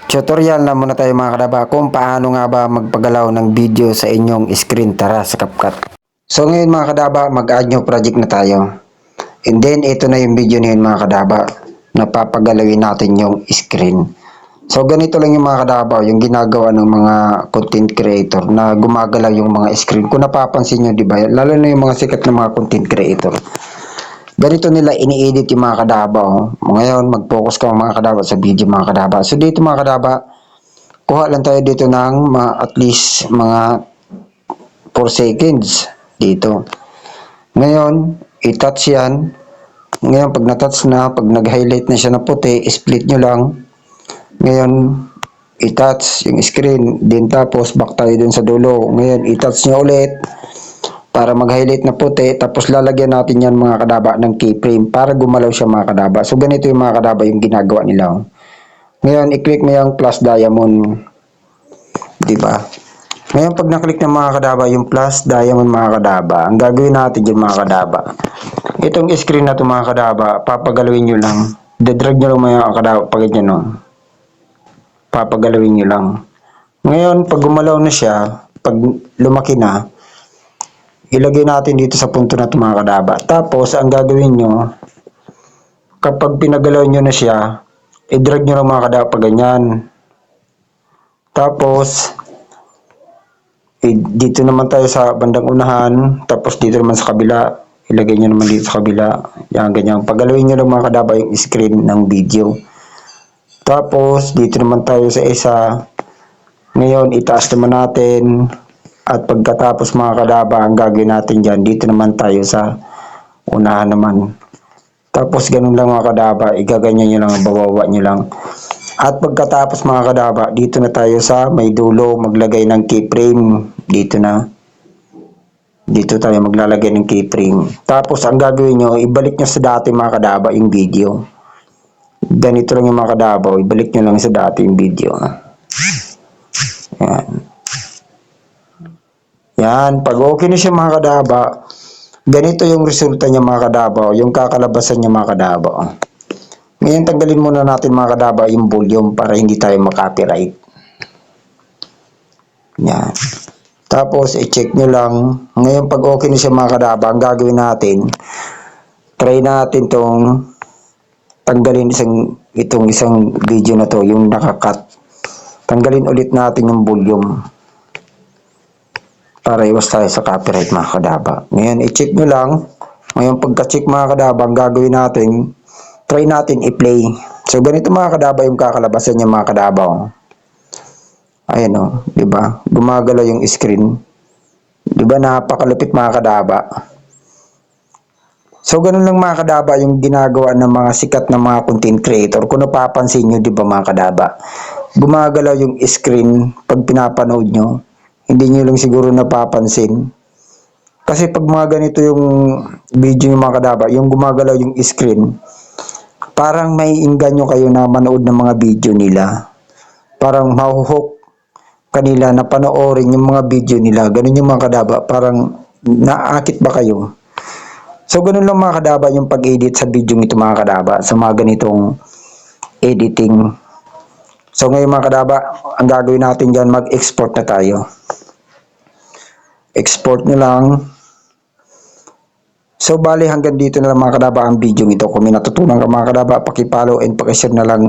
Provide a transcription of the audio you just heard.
Tutorial na muna tayo mga kadaba kung paano nga ba magpagalaw ng video sa inyong screen. Tara sa CapCut. So ngayon mga kadaba, mag-add new project na tayo. And then ito na yung video na yun mga kadaba. Napapagalawin natin yung screen. So ganito lang yung mga kadaba, yung ginagawa ng mga content creator na gumagalaw yung mga screen. Kung napapansin nyo, di ba? Lalo na yung mga sikat na mga content creator. Ganito nila ini-edit yung mga kadaba. Oh. Ngayon, mag-focus ka mga kadaba sa video mga kadaba. So dito mga kadaba, kuha lang tayo dito ng at least mga 4 seconds dito. Ngayon, i-touch yan. Ngayon, pag na-touch na, pag nag-highlight na siya na puti, split nyo lang. Ngayon, i-touch yung screen. Din tapos, back tayo dun sa dulo. Ngayon, i-touch nyo ulit para mag-highlight na puti, tapos lalagyan natin yan mga kadaba ng keyframe para gumalaw siya mga kadaba. So ganito yung mga kadaba yung ginagawa nila. Ngayon, i-click mo yung plus diamond, di ba? Ngayon, pag na-click ng mga kadaba yung plus diamond mga kadaba, ang gagawin natin dyan mga kadaba, itong screen na ito mga kadaba, papagalawin nyo lang, dedrag nyo lang mga kadaba, pag ganyan no, papagalawin nyo lang. Ngayon, pag gumalaw na siya, pag lumaki na, ilagay natin dito sa punto na ito mga kadaba. Tapos, ang gagawin nyo, kapag pinagalaw nyo na siya, i-drag nyo lang mga kadaba ganyan. Tapos, dito naman tayo sa bandang unahan. Tapos, dito naman sa kabila. Ilagay nyo naman dito sa kabila. Yan, ganyan. Pagalawin nyo lang mga kadaba yung screen ng video. Tapos, dito naman tayo sa isa. Ngayon, itaas naman natin. At pagkatapos mga kadaba, ang gagawin natin dyan, dito naman tayo sa unahan naman. Tapos ganun lang mga kadaba, igaganyan nyo lang, bababa nyo lang. At pagkatapos mga kadaba, dito na tayo sa may dulo, maglagay ng keyframe. Dito na. Dito tayo maglalagay ng keyframe. Tapos ang gagawin nyo, ibalik nyo sa dati mga kadaba yung video. Ganito lang yung mga kadaba, ibalik nyo lang sa dati yung video. Yan. Yan, pag okay na siya mga kadaba, ganito yung resulta niya mga kadaba, yung kakalabasan niya mga kadaba. Ngayon tanggalin muna natin mga kadaba yung volume para hindi tayo makopyright. Yan. Tapos i-check nyo lang. Ngayon pag okay na siya mga kadaba, ang gagawin natin, try natin tong tanggalin itong isang video na to, yung nakakat. Tanggalin ulit natin yung volume para iwas tayo sa copyright mga kadaba. Ngayon, i-check nyo lang. Ngayon, pagka-check mga kadaba, ang gagawin natin, try natin i-play. So, ganito mga kadaba yung kakalabasan niya mga kadaba. Oh. Ayan o, diba? Gumagalaw yung screen. Diba, napakalupit mga kadaba. So, ganun lang mga kadaba yung ginagawa ng mga sikat na mga content creator. Kung napapansin nyo, diba mga kadaba? Gumagalaw yung screen pag pinapanood nyo. Hindi nyo lang siguro napapansin. Kasi pag mga ganito yung video yung mga kadaba, yung gumagalaw yung screen, parang may inganyo kayo na manood ng mga video nila. Parang mahuhook kanila na panoorin yung mga video nila. Ganun yung mga kadaba. Parang naakit ba kayo? So, ganun lang mga kadaba yung pag-edit sa video nito mga kadaba. Sa mga ganitong editing. So, ngayon mga kadaba, ang gagawin natin dyan, mag-export na tayo. Export nyo lang. So, bali hanggang dito na lang mga kadaba ang video nito. Kung may natutunan ka mga kadaba, pakipollow and pakishare na lang.